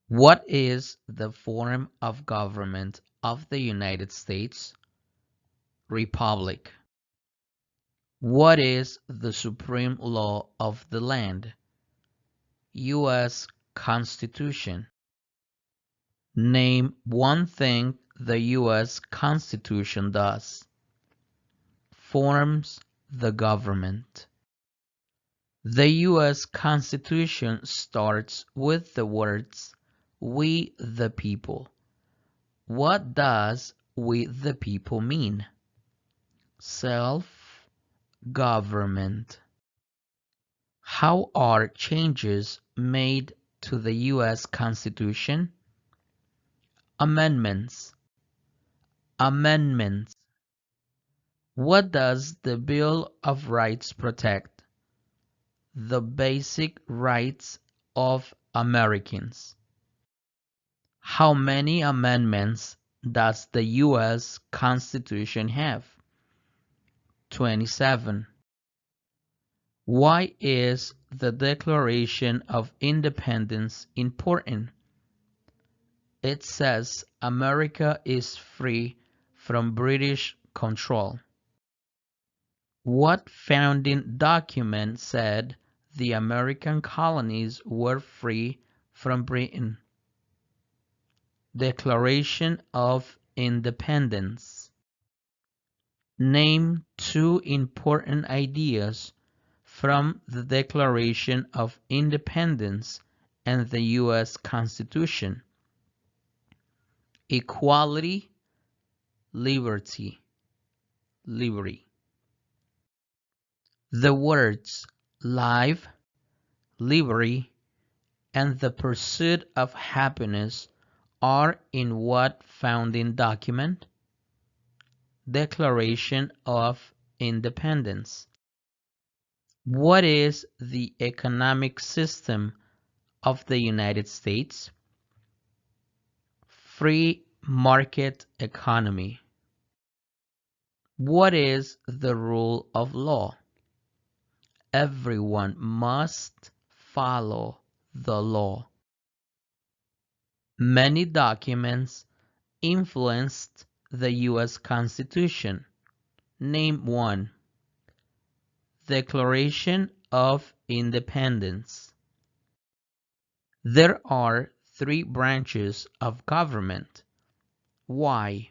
What is the form of government of the United States? Republic. What is the supreme law of the land? U.S. Constitution. Name one thing the U.S. Constitution does. Forms the government. The U.S. Constitution starts with the words, "We the people." What does "we the people" mean? Self-government. How are changes made to the U.S. Constitution? Amendments. Amendments. What does the Bill of Rights protect? The basic rights of Americans. How many amendments does the U.S. Constitution have? 27. Why is the Declaration of Independence important? It says America is free from British control. What founding document said the American colonies were free from Britain? Declaration of Independence. Name two important ideas from the Declaration of Independence and the U.S. Constitution. Equality, liberty. The words life, liberty, and the pursuit of happiness are in what founding document? Declaration of Independence. What is the economic system of the United States? Free market economy. What is the rule of law? Everyone must follow the law. Many documents influenced the U.S. Constitution. Name one. Declaration of Independence. There are three branches of government. Why?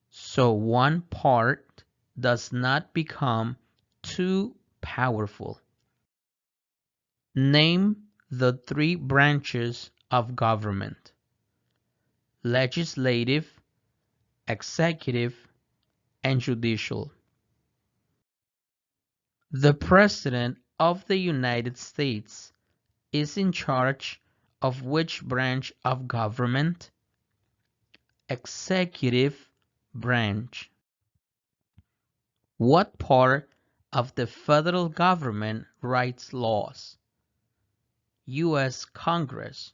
So one part does not become too powerful. Name the three branches of government. Legislative, executive, and judicial. The President of the United States is in charge of which branch of government? Executive branch. What part of the federal government writes laws? U.S. Congress.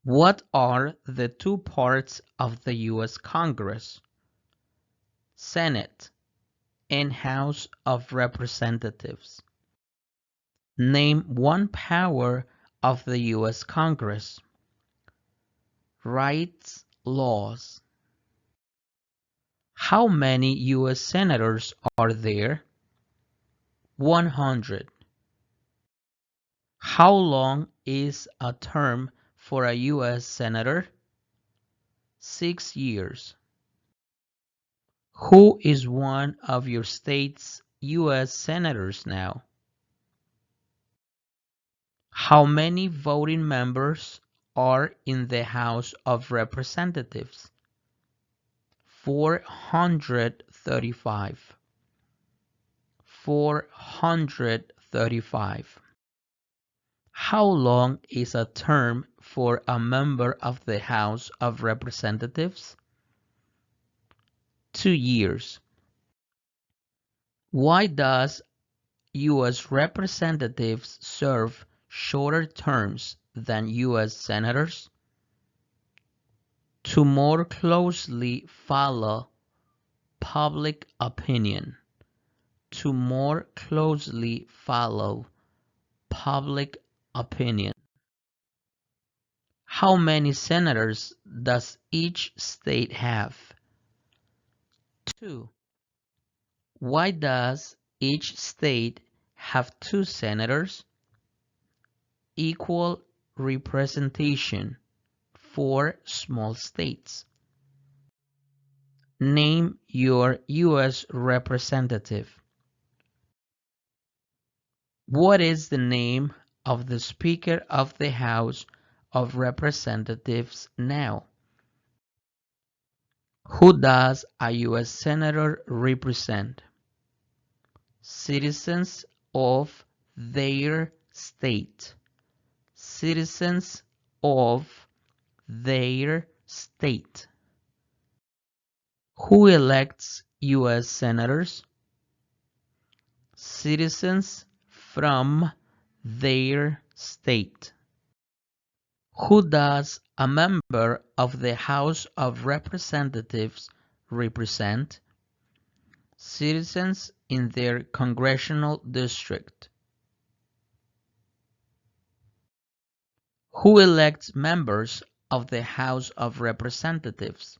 What are the two parts of the U.S. Congress? Senate and House of Representatives. Name one power of the U.S. Congress. Writes laws. How many U.S. senators are there? 100. How long is a term for a U.S. senator? 6 years. Who is one of your state's U.S. senators now? How many voting members are in the House of Representatives? 435. 435. How long is a term for a member of the House of Representatives? 2 years. Why does U.S. representatives serve shorter terms than U.S. senators? To more closely follow public opinion. To more closely follow public opinion. How many senators does each state have? 2. Why does each state have 2 senators? Equal representation for small states. Name your U.S. representative. What is the name of the Speaker of the House of Representatives now? Who does a U.S. Senator represent? Citizens of their state. Citizens of their state. Who elects U.S. Senators? Citizens from their state. Who does a member of the House of Representatives represent? Citizens in their congressional district. Who elects members of the House of Representatives?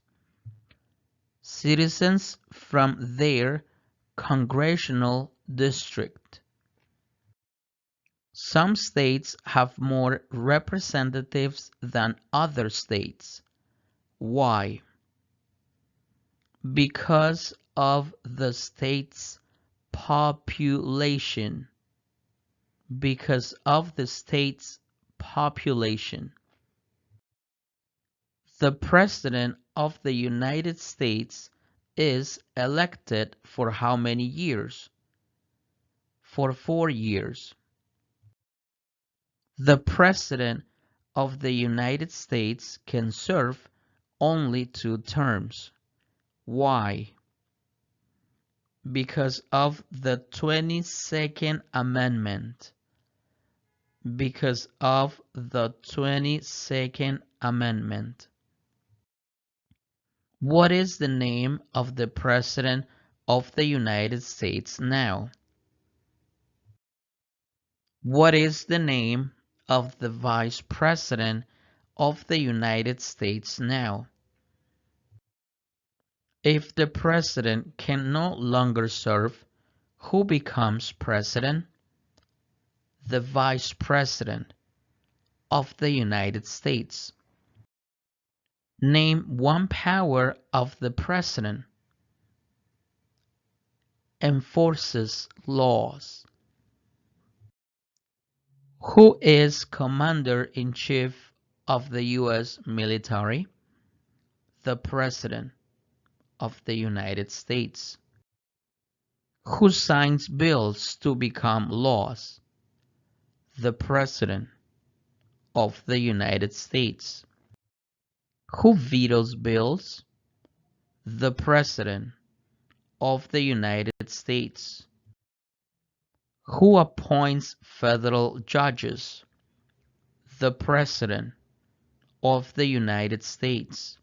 Citizens from their congressional district. Some states have more representatives than other states. Why? Because of the state's population. Because of the state's population. The President of the United States is elected for how many years? For 4 years. The President of the United States can serve only 2 terms. Why? Because of the 22nd Amendment. Because of the 22nd Amendment. What is the name of the President of the United States now? What is the name of the Vice President of the United States now? If the President can no longer serve, who becomes President? The Vice President of the United States. Name one power of the President. Enforces laws. Who is Commander-in-Chief of the U.S. military? The President of the United States. Who signs bills to become laws? The President of the United States. Who vetoes bills? The President of the United States. Who appoints federal judges? The President of the United States.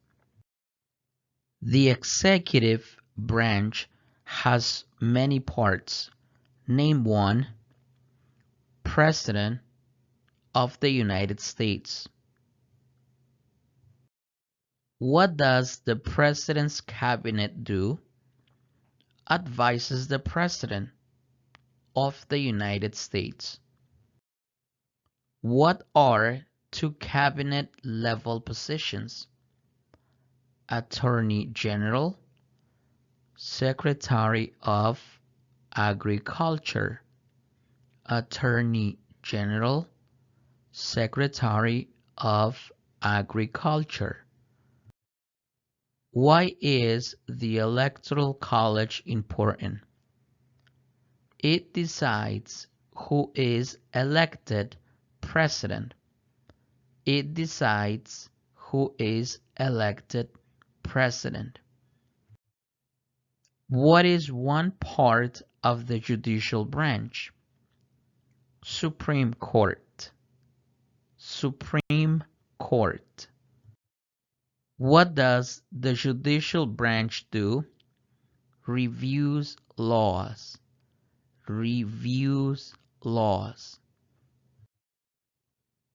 The executive branch has many parts. Name one. President of the United States. What does the President's cabinet do? Advises the President of the United States. What are 2 cabinet level positions? Attorney General, Secretary of Agriculture. Attorney General, Secretary of Agriculture. Why is the Electoral College important? It decides who is elected president. It decides who is elected president. What is one part of the judicial branch? Supreme Court. Supreme Court. What does the judicial branch do? Reviews laws. Reviews laws.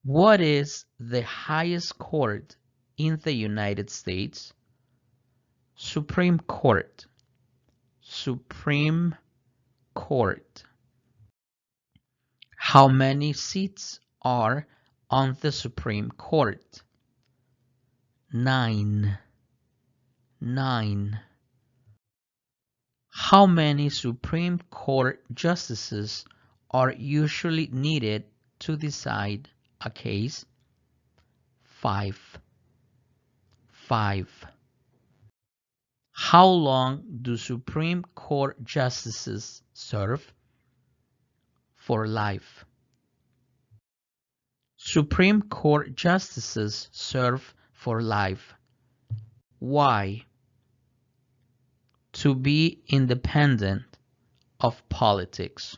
What is the highest court in the United States? Supreme Court. Supreme Court. How many seats are on the Supreme Court? 9. 9. How many Supreme Court justices are usually needed to decide a case? 5. 5. How long do Supreme Court justices serve? For life. Supreme Court justices serve for life. Why? To be independent of politics.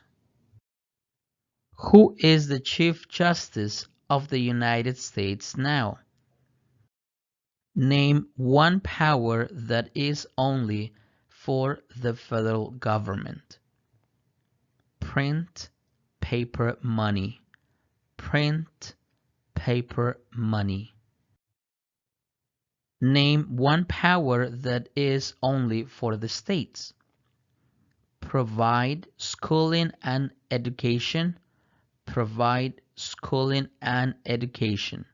Who is the Chief Justice of the United States now? Name one power that is only for the federal government. Print paper money. Print paper money. Name one power that is only for the states. Provide schooling and education. Provide schooling and education.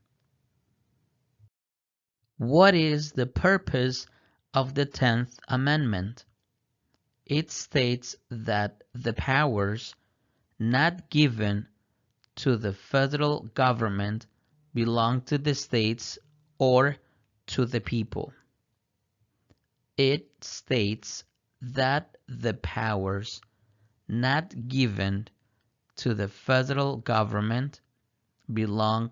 What is the purpose of the 10th Amendment? It states that the powers not given to the federal government belong to the states or to the people. It states that the powers not given to the federal government belong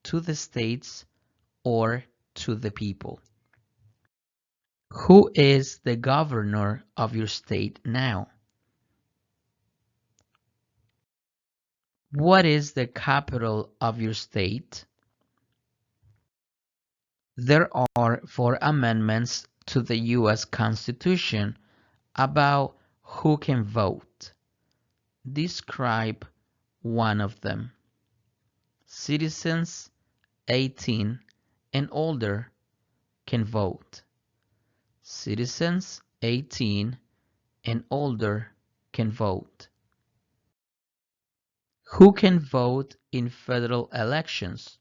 to the states or to the people. Who is the governor of your state now? What is the capital of your state? There are 4 amendments to the U.S. Constitution about who can vote. Describe one of them. Citizens 18 and older can vote. Citizens 18 and older can vote. Who can vote in federal elections,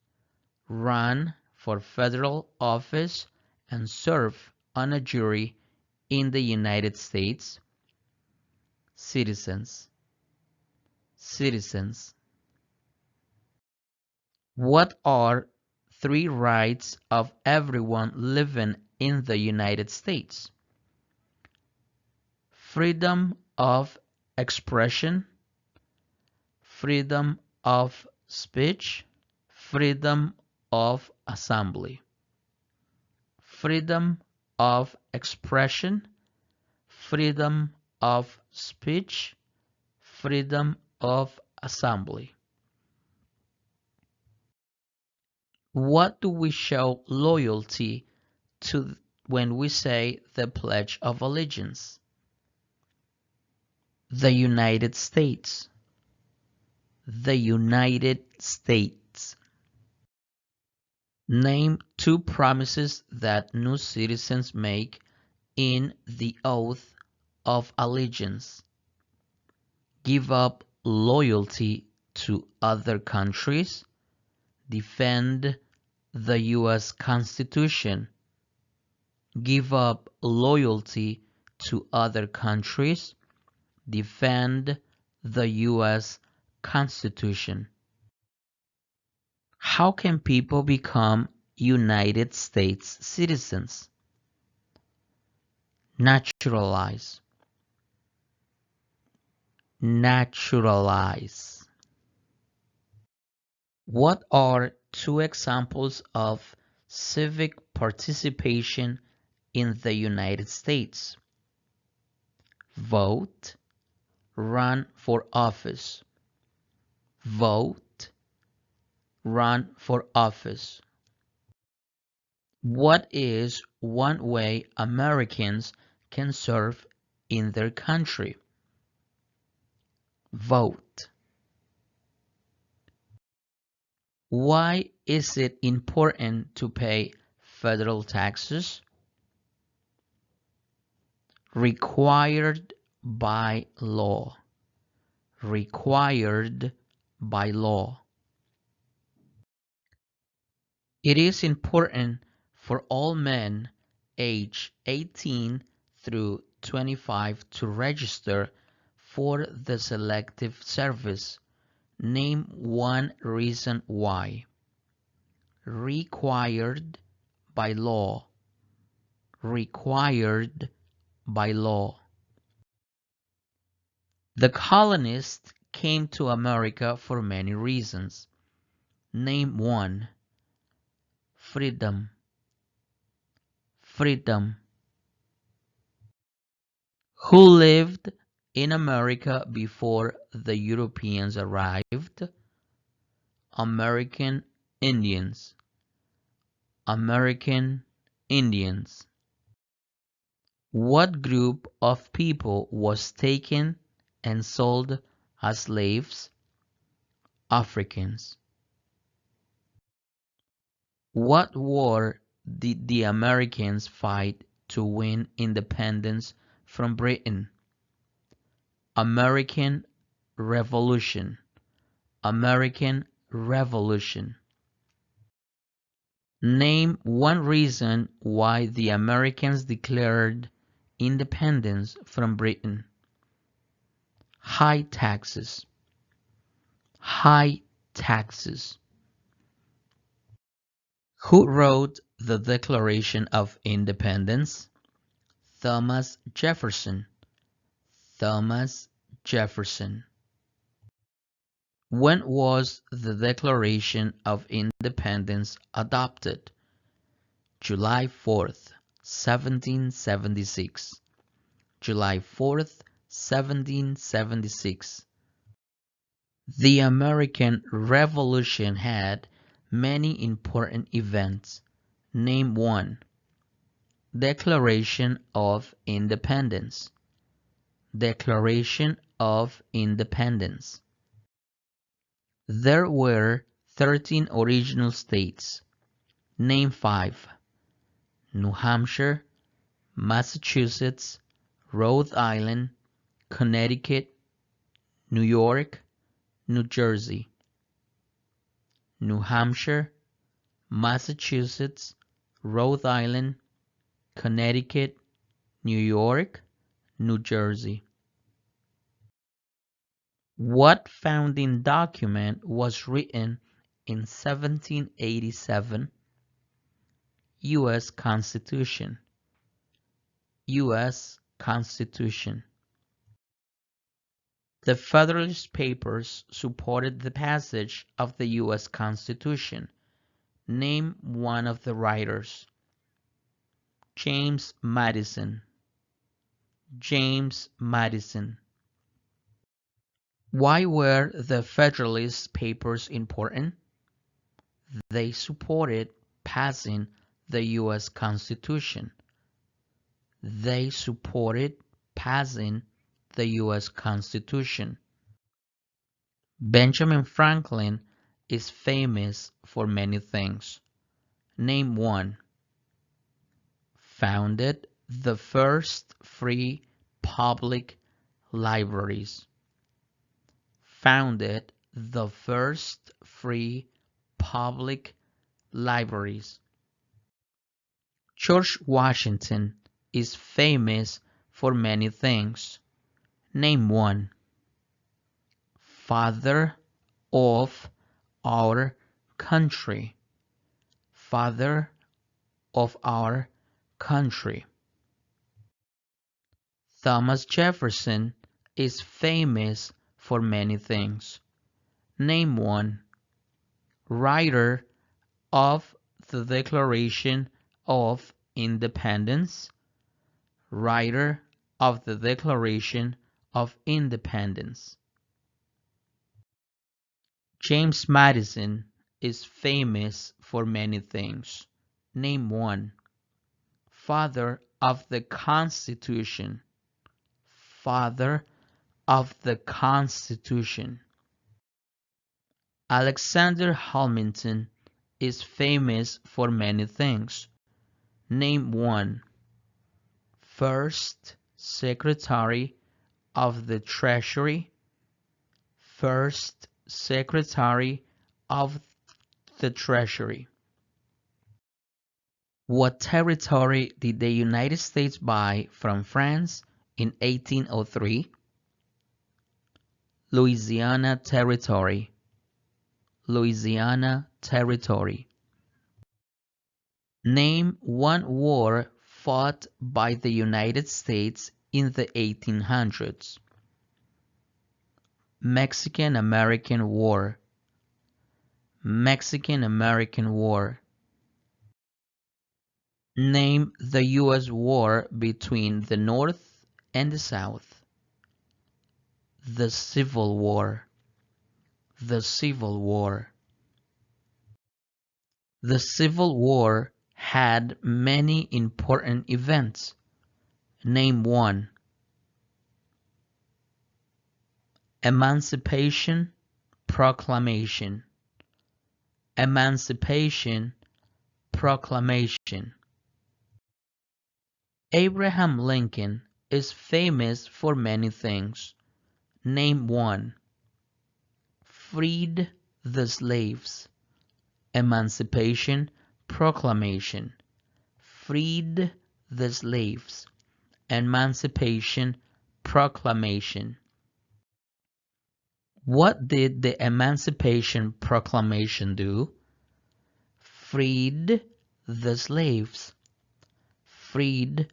run for federal office, and serve on a jury in the United States? Citizens. Citizens. What are 3 rights of everyone living in the United States? Freedom of expression, freedom of speech, freedom of assembly. Freedom of expression, freedom of speech, freedom of assembly. What do we show loyalty to when we say the Pledge of Allegiance? The United States. The United States. Name 2 promises that new citizens make in the oath of allegiance. Give up loyalty to other countries. Defend the U.S. Constitution. Give up loyalty to other countries. Defend the U.S. Constitution. How can people become United States citizens? Naturalize. Naturalize. What are 2 examples of civic participation in the United States? Vote, run for office. Vote, run for office. What is one way Americans can serve in their country? Vote. Why is it important to pay federal taxes? Required by law. Required by law. It is important for all men aged 18 through 25 to register for the Selective Service. Name one reason why. Required by law. Required by law. The colonists came to America for many reasons. Name one. Freedom. Freedom. Who lived in America before the Europeans arrived? American Indians. American Indians. What group of people was taken and sold as slaves? Africans. What war did the Americans fight to win independence from Britain? American Revolution. American Revolution. Name one reason why the Americans declared independence from Britain. High taxes. High taxes. Who wrote the Declaration of Independence? Thomas Jefferson. Thomas Jefferson. When was the Declaration of Independence adopted? July 4th, 1776. July 4th, 1776. The American Revolution had many important events. Name one. Declaration of Independence. Declaration of Independence. There were 13 original states. Name five. New Hampshire, Massachusetts, Rhode Island, Connecticut, New York, New Jersey. New Hampshire, Massachusetts, Rhode Island, Connecticut, New York, New Jersey. What founding document was written in 1787? U.S. Constitution. U.S. Constitution. The Federalist Papers supported the passage of the U.S. Constitution. Name one of the writers. James Madison. James Madison. Why were the Federalist Papers important? They supported passing the U.S. Constitution. They supported passing the U.S. Constitution. Benjamin Franklin is famous for many things. Name one. Founded the first free public libraries. Founded the first free public libraries. George Washington is famous for many things. Name one. Father of our country. Father of our country. Thomas Jefferson is famous for many things. Name one. Writer of the Declaration of Independence. Writer of the Declaration of Independence. James Madison is famous for many things. Name one. Father of the Constitution. Father of the Constitution. Alexander Hamilton is famous for many things. Name one. First Secretary of the Treasury. First Secretary of the Treasury. What territory did the United States buy from France in 1803? Louisiana Territory. Louisiana Territory. Name one war fought by the United States in the 1800s. Mexican-American War. Mexican-American War. Name the U.S. war between the North and the South. The Civil War. The Civil War. The Civil War had many important events. Name one. Emancipation Proclamation. Emancipation Proclamation. Abraham Lincoln is famous for many things. Name one. Freed the slaves. Emancipation Proclamation. Freed the slaves. Emancipation Proclamation. What did the Emancipation Proclamation do? Freed the slaves. Freed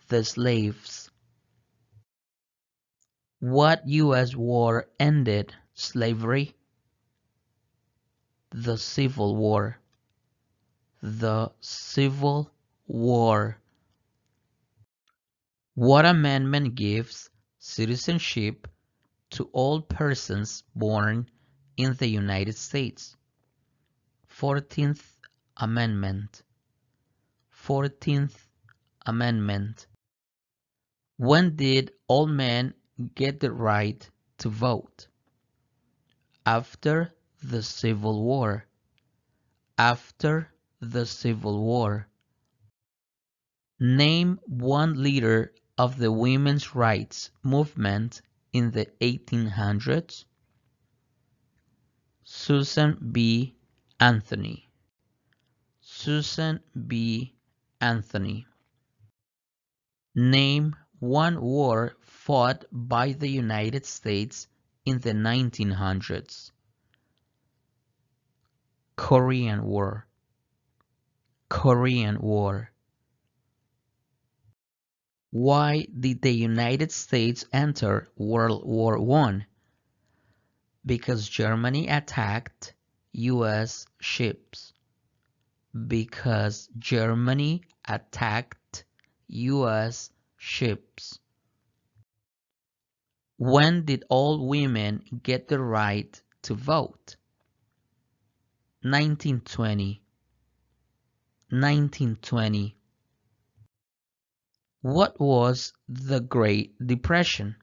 the slaves. What U.S. war ended slavery? The Civil War. The Civil War. What amendment gives citizenship to all persons born in the United States? 14th Amendment. 14th Amendment. When did all men get the right to vote? After the Civil War. After the Civil War. Name one leader of the women's rights movement in the 1800s. Susan B. Anthony. Susan B. Anthony. Name one war fought by the United States in the 1900s. Korean War. Korean War. Why did the United States enter World War I? Because Germany attacked U.S. ships. Because Germany attacked U.S. ships. When did all women get the right to vote? 1920. 1920. What was the Great Depression?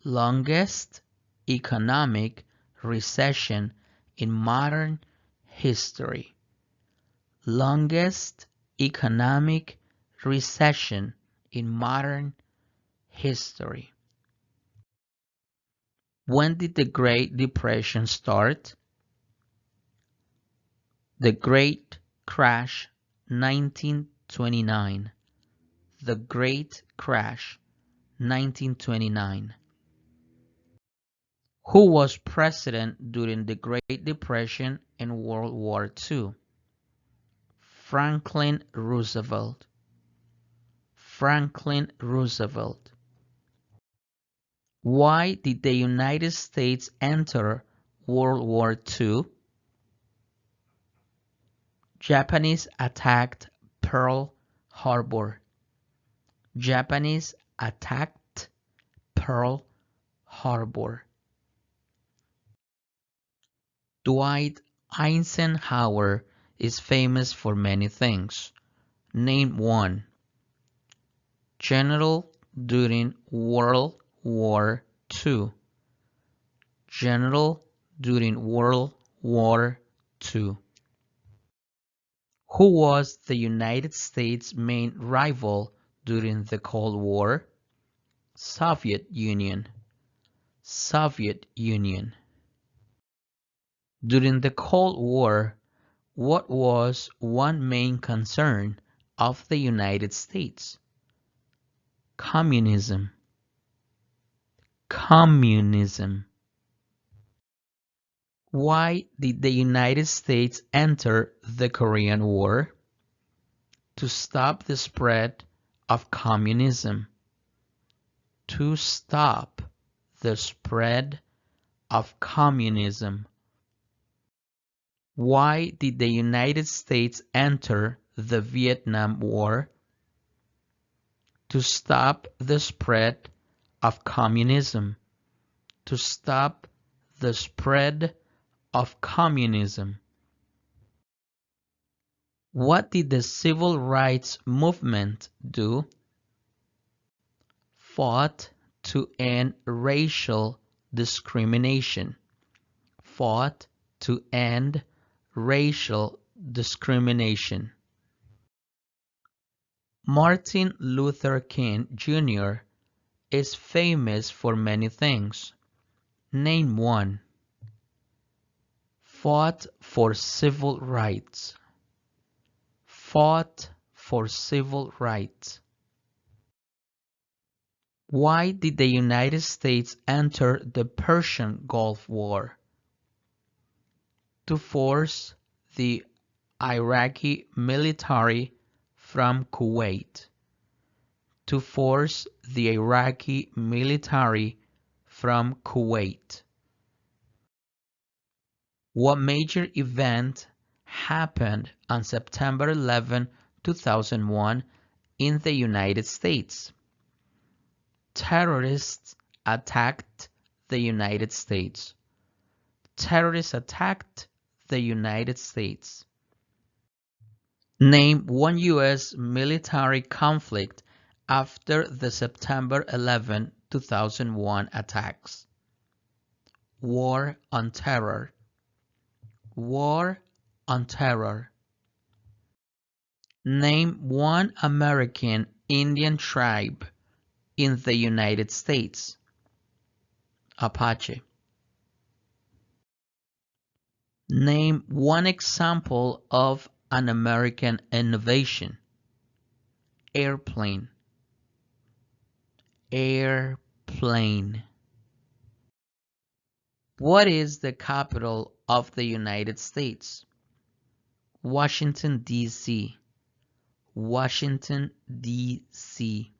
Longest economic recession in modern history. Longest economic recession in modern history. When did the Great Depression start? The Great Crash, 1929. The Great Crash, 1929. Who was president during the Great Depression and World War II? Franklin Roosevelt. Franklin Roosevelt. Why did the United States enter World War II? Japanese attacked Pearl Harbor. Japanese attacked Pearl Harbor. Dwight Eisenhower is famous for many things. Name one. General during World War II. General during World War II. Who was the United States' main rival during the Cold War? Soviet Union. Soviet Union. During the Cold War, what was one main concern of the United States? Communism. Communism. Why did the United States enter the Korean War? To stop the spread of communism. To stop the spread of communism. Why did the United States enter the Vietnam War? To stop the spread of communism. To stop the spread of communism. What did the civil rights movement do? Fought to end racial discrimination. Fought to end racial discrimination. Martin Luther King Jr. is famous for many things. Name one. Fought for civil rights. Fought for civil rights. Why did the United States enter the Persian Gulf War? To force the Iraqi military from Kuwait. To force the Iraqi military from Kuwait. What major event happened on September 11, 2001 in the United States? Terrorists attacked the United States. Terrorists attacked the United States. Name one U.S. military conflict after the September 11, 2001 attacks. War on Terror. War on Terror. Name one American Indian tribe in the United States. Apache. Name one example of an American innovation. Airplane. Airplane. What is the capital of the United States? Washington, D.C. Washington, D.C.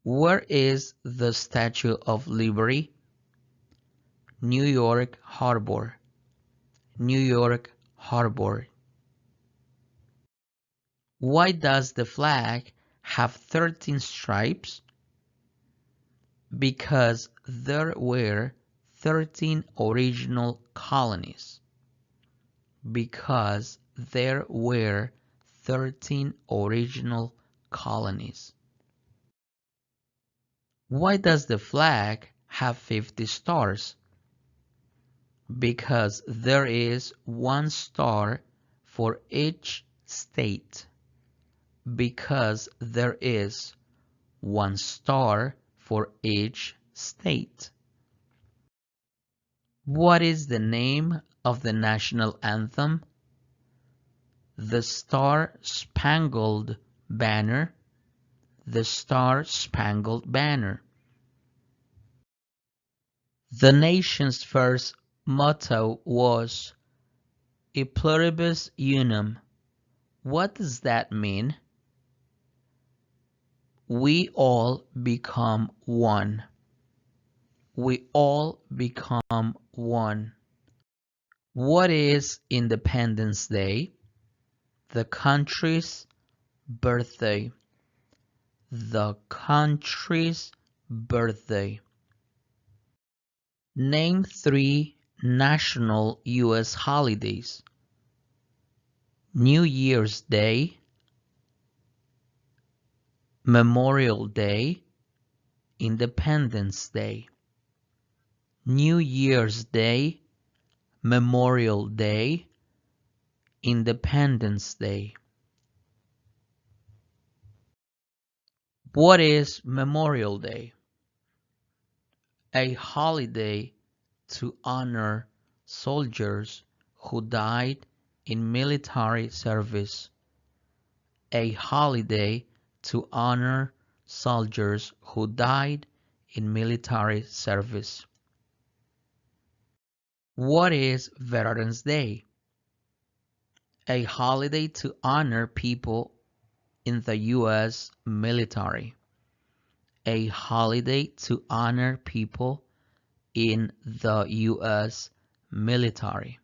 Where is the Statue of Liberty? New York Harbor. New York Harbor. Why does the flag have 13 stripes? Because there were 13 original colonies. Because there were 13 original colonies. Why does the flag have 50 stars? Because there is one star for each state. Because there is one star for each state. What is the name of the national anthem? The Star-Spangled Banner. The Star-Spangled Banner. The nation's first motto was E pluribus unum. What does that mean? We all become one. We all become one. What is Independence Day? The country's birthday. The country's birthday. Name 3 national U.S. holidays. New Year's Day, Memorial Day, Independence Day. New Year's Day, Memorial Day, Independence Day. What is Memorial Day? A holiday to honor soldiers who died in military service. A holiday to honor soldiers who died in military service. What is Veterans Day? A holiday to honor people in the U.S. military. A holiday to honor people in the U.S. military.